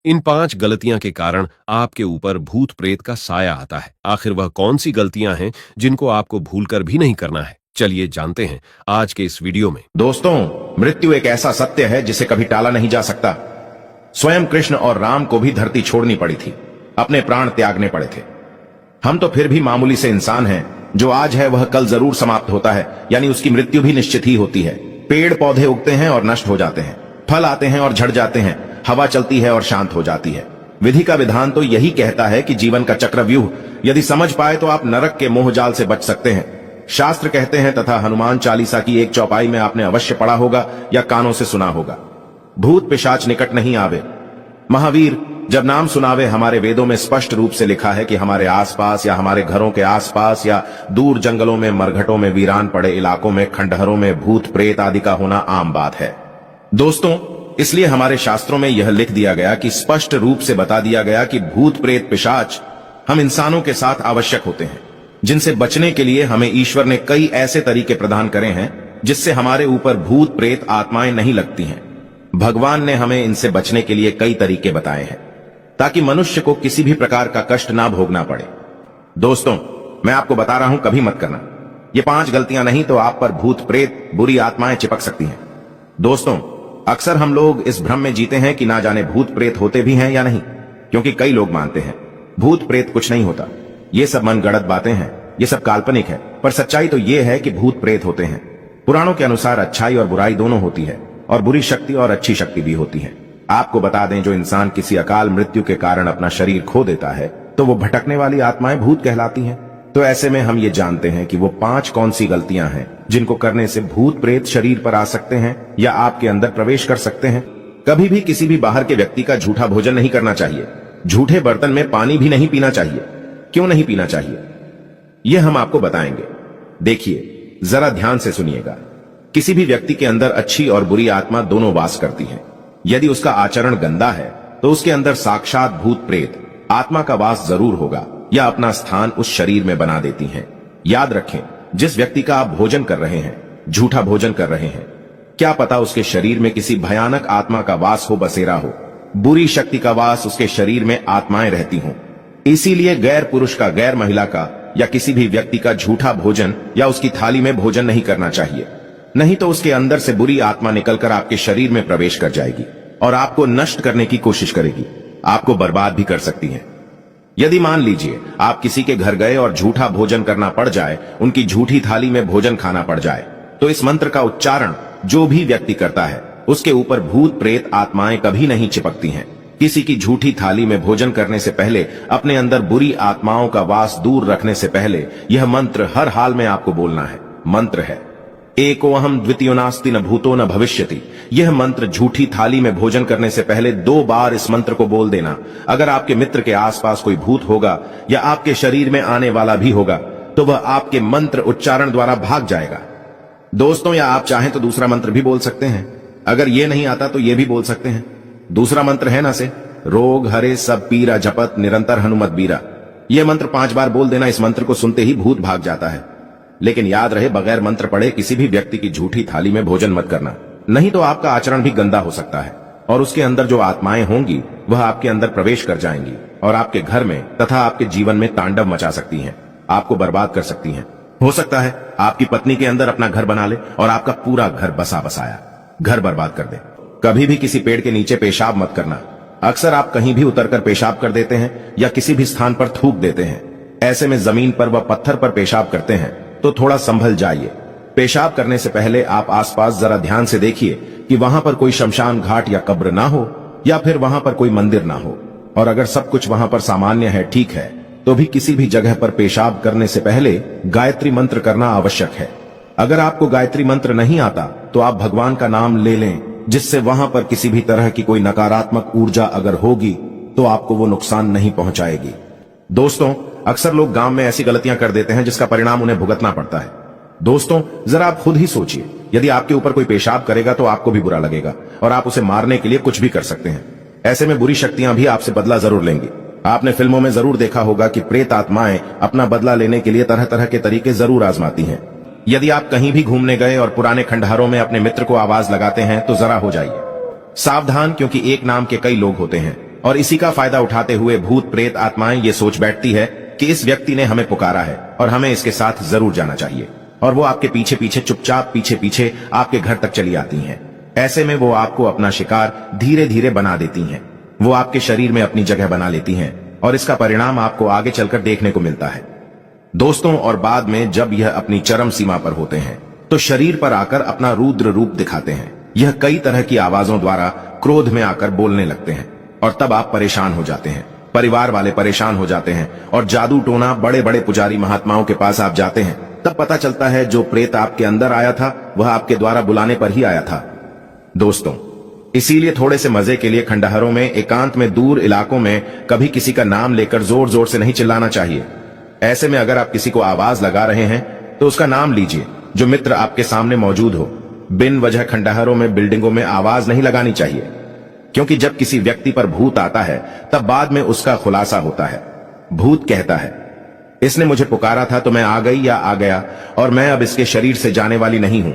इन 5 गलतियां के कारण आपके ऊपर भूत प्रेत का साया आता है। आखिर वह कौन सी गलतियां हैं जिनको आपको भूलकर भी नहीं करना है? चलिए जानते हैं आज के इस वीडियो में। दोस्तों, मृत्यु एक ऐसा सत्य है जिसे कभी टाला नहीं जा सकता। स्वयं कृष्ण और राम को भी धरती छोड़नी पड़ी थी, अपने प्राण त्यागने पड़े थे। हम तो फिर भी मामूली से इंसान हैं। जो आज है वह कल जरूर समाप्त होता है, यानी उसकी मृत्यु भी निश्चित ही होती है। पेड़ पौधे उगते हैं और नष्ट हो जाते हैं, फल आते हैं और झड़ जाते हैं, हवा चलती है और शांत हो जाती है। विधि का विधान तो यही कहता है कि जीवन का चक्रव्यूह यदि समझ पाए तो आप नरक के मोह जाल से बच सकते हैं। शास्त्र कहते हैं तथा हनुमान चालीसा की एक चौपाई में आपने अवश्य पढ़ा होगा या कानों से सुना होगा, भूत पिशाच निकट नहीं आवे। महावीर जब नाम सुनावे, हमारे वेदों में स्पष्ट रूप से लिखा है कि हमारे आसपास या हमारे घरों के आसपास या दूर जंगलों में, मरघटों में, वीरान पड़े इलाकों में, खंडहरों में भूत प्रेत आदि का होना आम बात है। दोस्तों, इसलिए हमारे शास्त्रों में यह लिख दिया गया कि स्पष्ट रूप से बता दिया गया कि भूत प्रेत पिशाच हम इंसानों के साथ आवश्यक होते हैं, जिनसे बचने के लिए हमें ईश्वर ने कई ऐसे तरीके प्रदान करे हैं जिससे हमारे ऊपर भूत प्रेत आत्माएं नहीं लगती हैं। भगवान ने हमें इनसे बचने के लिए कई तरीके बताए हैं ताकि मनुष्य को किसी भी प्रकार का कष्ट ना भोगना पड़े। दोस्तों, मैं आपको बता रहा हूं, कभी मत करना। ये 5 गलतियां नहीं तो आप पर भूत प्रेत बुरी आत्माएं चिपक सकती हैं। दोस्तों, अक्सर हम लोग इस भ्रम में जीते हैं कि ना जाने भूत प्रेत होते भी हैं या नहीं, क्योंकि कई लोग मानते हैं भूत प्रेत कुछ नहीं होता, ये सब मनगढ़ंत बातें हैं, ये सब काल्पनिक है। पर सच्चाई तो ये है कि भूत प्रेत होते हैं। पुराणों के अनुसार अच्छाई और बुराई दोनों होती है, और बुरी शक्ति और अच्छी शक्ति भी होती है। आपको बता दें, जो इंसान किसी अकाल मृत्यु के कारण अपना शरीर खो देता है तो वो भटकने वाली आत्माएं भूत कहलाती हैं। तो ऐसे में हम ये जानते हैं कि वो 5 कौन सी गलतियां हैं जिनको करने से भूत प्रेत शरीर पर आ सकते हैं या आपके अंदर प्रवेश कर सकते हैं। कभी भी किसी भी बाहर के व्यक्ति का झूठा भोजन नहीं करना चाहिए। झूठे बर्तन में पानी भी नहीं पीना चाहिए। क्यों नहीं पीना चाहिए, यह हम आपको बताएंगे। देखिए, जरा ध्यान से सुनिएगा। किसी भी व्यक्ति के अंदर अच्छी और बुरी आत्मा दोनों वास करती है। यदि उसका आचरण गंदा है तो उसके अंदर साक्षात भूत प्रेत आत्मा का वास जरूर होगा या अपना स्थान उस शरीर में बना देती हैं। याद रखें, जिस व्यक्ति का आप भोजन कर रहे हैं, झूठा भोजन कर रहे हैं, क्या पता उसके शरीर में किसी भयानक आत्मा का वास हो, बसेरा हो, बुरी शक्ति का वास उसके शरीर में आत्माएं रहती हों। इसीलिए गैर पुरुष का, गैर महिला का या किसी भी व्यक्ति का झूठा भोजन या उसकी थाली में भोजन नहीं करना चाहिए। नहीं तो उसके अंदर से बुरी आत्मा निकलकर आपके शरीर में प्रवेश कर जाएगी और आपको नष्ट करने की कोशिश करेगी, आपको बर्बाद भी कर सकती है। यदि मान लीजिए आप किसी के घर गए और झूठा भोजन करना पड़ जाए, उनकी झूठी थाली में भोजन खाना पड़ जाए, तो इस मंत्र का उच्चारण जो भी व्यक्ति करता है उसके ऊपर भूत प्रेत आत्माएं कभी नहीं चिपकती हैं। किसी की झूठी थाली में भोजन करने से पहले, अपने अंदर बुरी आत्माओं का वास दूर रखने से पहले यह मंत्र हर हाल में आपको बोलना है। मंत्र है एको अहम द्वितीयो नास्ति न भूतो न भविष्यति। यह मंत्र झूठी थाली में भोजन करने से पहले 2 बार इस मंत्र को बोल देना। अगर आपके मित्र के आसपास कोई भूत होगा या आपके शरीर में आने वाला भी होगा तो वह आपके मंत्र उच्चारण द्वारा भाग जाएगा। दोस्तों, या आप चाहें तो दूसरा मंत्र भी बोल सकते हैं। अगर यह नहीं आता तो यह भी बोल सकते हैं। दूसरा मंत्र है ना से, रोग हरे सब पीरा जपत निरंतर हनुमत बीरा। यह मंत्र 5 बार बोल देना। इस मंत्र को सुनते ही भूत भाग जाता है। लेकिन याद रहे, बगैर मंत्र पढ़े किसी भी व्यक्ति की झूठी थाली में भोजन मत करना, नहीं तो आपका आचरण भी गंदा हो सकता है और उसके अंदर जो आत्माएं होंगी वह आपके अंदर प्रवेश कर जाएंगी और आपके घर में तथा आपके जीवन में तांडव मचा सकती हैं, आपको बर्बाद कर सकती हैं। हो सकता है आपकी पत्नी के अंदर अपना घर बना ले और आपका पूरा घर बसा बसाया घर बर्बाद कर दे। कभी भी किसी पेड़ के नीचे पेशाब मत करना। अक्सर आप कहीं भी उतरकर पेशाब कर देते हैं या किसी भी स्थान पर थूक देते हैं। ऐसे में जमीन पर व पत्थर पर पेशाब करते हैं तो थोड़ा संभल जाइए। पेशाब करने से पहले आप आसपास जरा ध्यान से देखिए कि वहां पर कोई शमशान घाट या कब्र ना हो या फिर वहां पर कोई मंदिर ना हो। और अगर सब कुछ वहां पर सामान्य है, ठीक है, तो भी किसी भी जगह पर पेशाब करने से पहले गायत्री मंत्र करना आवश्यक है। अगर आपको गायत्री मंत्र नहीं आता तो आप भगवान का नाम ले लें, जिससे वहां पर किसी भी तरह की कोई नकारात्मक ऊर्जा अगर होगी तो आपको वो नुकसान नहीं पहुंचाएगी। दोस्तों, अक्सर लोग गांव में ऐसी गलतियां कर देते हैं जिसका परिणाम उन्हें भुगतना पड़ता है। दोस्तों, जरा आप खुद ही सोचिए, यदि आपके ऊपर कोई पेशाब करेगा तो आपको भी बुरा लगेगा और आप उसे मारने के लिए कुछ भी कर सकते हैं। ऐसे में बुरी शक्तियां भी आपसे बदला जरूर लेंगी। आपने फिल्मों में जरूर देखा होगा कि प्रेत आत्माएं अपना बदला लेने के लिए तरह तरह के तरीके जरूर आजमाती हैं। यदि आप कहीं भी घूमने गए और पुराने खंडहरों में अपने मित्र को आवाज लगाते हैं तो जरा हो जाइए सावधान, क्योंकि एक नाम के कई लोग होते हैं। और इसी का फायदा उठाते हुए भूत प्रेत आत्माएं ये सोच बैठती है कि इस व्यक्ति ने हमें पुकारा है और हमें इसके साथ जरूर जाना चाहिए, और वो आपके पीछे पीछे चुपचाप पीछे पीछे आपके घर तक चली आती हैं। ऐसे में वो आपको अपना शिकार धीरे धीरे बना देती हैं। वो आपके शरीर में अपनी जगह बना लेती हैं और इसका परिणाम आपको आगे चलकर देखने को मिलता है दोस्तों। और बाद में जब यह अपनी चरम सीमा पर होते हैं तो शरीर पर आकर अपना रुद्र रूप दिखाते हैं। यह कई तरह की आवाजों द्वारा क्रोध में आकर बोलने लगते हैं और तब आप परेशान हो जाते हैं, परिवार वाले परेशान हो जाते हैं और जादू टोना बड़े बड़े पुजारी महात्माओं के पास आप जाते हैं। तब पता चलता है जो प्रेत आपके अंदर आया था वह आपके द्वारा बुलाने पर ही आया था दोस्तों। इसीलिए थोड़े से मजे के लिए खंडहरों में, एकांत में, दूर इलाकों में कभी किसी का नाम लेकर जोर जोर से नहीं चिल्लाना चाहिए। ऐसे में अगर आप किसी को आवाज लगा रहे हैं तो उसका नाम लीजिए जो मित्र आपके सामने मौजूद हो। बिन वजह खंडहरों में, बिल्डिंगों में आवाज नहीं लगानी चाहिए, क्योंकि जब किसी व्यक्ति पर भूत आता है तब बाद में उसका खुलासा होता है। भूत कहता है, इसने मुझे पुकारा था तो मैं आ गई या आ गया, और मैं अब इसके शरीर से जाने वाली नहीं हूं।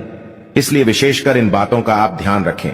इसलिए विशेषकर इन बातों का आप ध्यान रखें।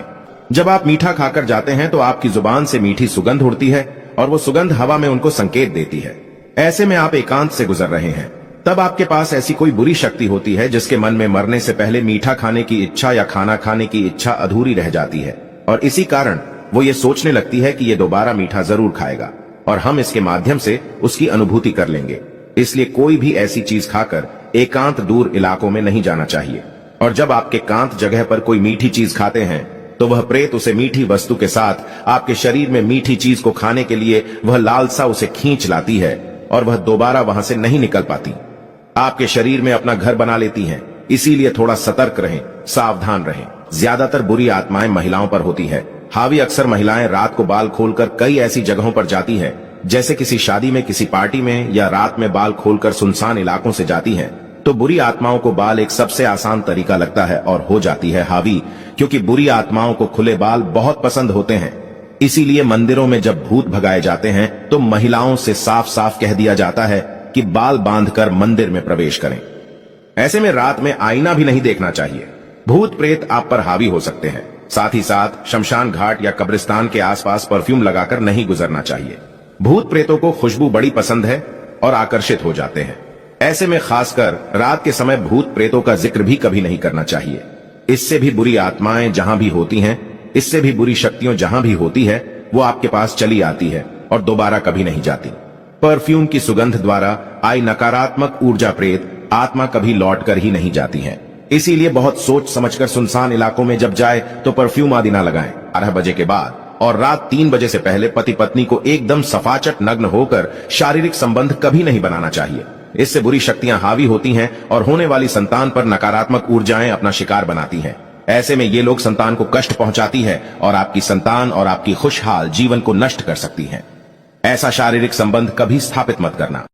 जब आप मीठा खाकर जाते हैं तो आपकी जुबान से मीठी सुगंध उड़ती है और वो सुगंध हवा में उनको संकेत देती है। ऐसे में आप एकांत से गुजर रहे हैं, तब आपके पास ऐसी कोई बुरी शक्ति होती है जिसके मन में मरने से पहले मीठा खाने की इच्छा या खाना खाने की इच्छा अधूरी रह जाती है, और इसी कारण वो ये सोचने लगती है कि ये दोबारा मीठा जरूर खाएगा और हम इसके माध्यम से उसकी अनुभूति कर लेंगे। इसलिए कोई भी ऐसी चीज खाकर एकांत दूर इलाकों में नहीं जाना चाहिए। और जब आपके कांत जगह पर कोई मीठी चीज खाते हैं तो वह प्रेत उसे मीठी वस्तु के साथ आपके शरीर में मीठी चीज को खाने के लिए वह लालसा उसे खींच लाती है और वह दोबारा वहां से नहीं निकल पाती। आपके शरीर में अपना घर बना लेती हैं। इसीलिए थोड़ा सतर्क रहें, सावधान रहें। ज्यादातर बुरी आत्माएं महिलाओं पर होती है। हावी अक्सर महिलाएं रात को बाल खोलकर कई ऐसी जगहों पर जाती है, जैसे किसी शादी में, किसी पार्टी में, या रात में बाल खोलकर सुनसान इलाकों से जाती हैं। तो बुरी आत्माओं को बाल एक सबसे आसान तरीका लगता है और हो जाती है हावी, क्योंकि बुरी आत्माओं को खुले बाल बहुत पसंद होते हैं। इसीलिए मंदिरों में जब भूत भगाए जाते हैं तो महिलाओं से साफ साफ कह दिया जाता है कि बाल बांधकर मंदिर में प्रवेश करें। ऐसे में रात में आईना भी नहीं देखना चाहिए। भूत प्रेत आप पर हावी हो सकते हैं। साथ ही साथ शमशान घाट या कब्रिस्तान के आसपास परफ्यूम लगाकर नहीं गुजरना चाहिए। भूत प्रेतों को खुशबू बड़ी पसंद है और आकर्षित हो जाते हैं। ऐसे में खासकर रात के समय भूत प्रेतों का जिक्र भी कभी नहीं करना चाहिए। इससे भी बुरी आत्माएं जहां भी होती हैं, इससे भी बुरी शक्तियां जहां भी होती है, वो आपके पास चली आती है और दोबारा कभी नहीं जाती। परफ्यूम की सुगंध द्वारा आई नकारात्मक ऊर्जा प्रेत आत्मा कभी लौट कर ही नहीं जाती है। इसीलिए बहुत सोच समझकर सुनसान इलाकों में जब जाए तो परफ्यूम आदि ना लगाएं। 12 बजे के बाद और रात 3 बजे से पहले पति पत्नी को एकदम सफाचट नग्न होकर शारीरिक संबंध कभी नहीं बनाना चाहिए। इससे बुरी शक्तियां हावी होती हैं और होने वाली संतान पर नकारात्मक ऊर्जाएं अपना शिकार बनाती हैं। ऐसे में ये लोग संतान को कष्ट पहुंचाती है और आपकी संतान और आपकी खुशहाल जीवन को नष्ट कर सकती हैं। ऐसा शारीरिक संबंध कभी स्थापित मत करना।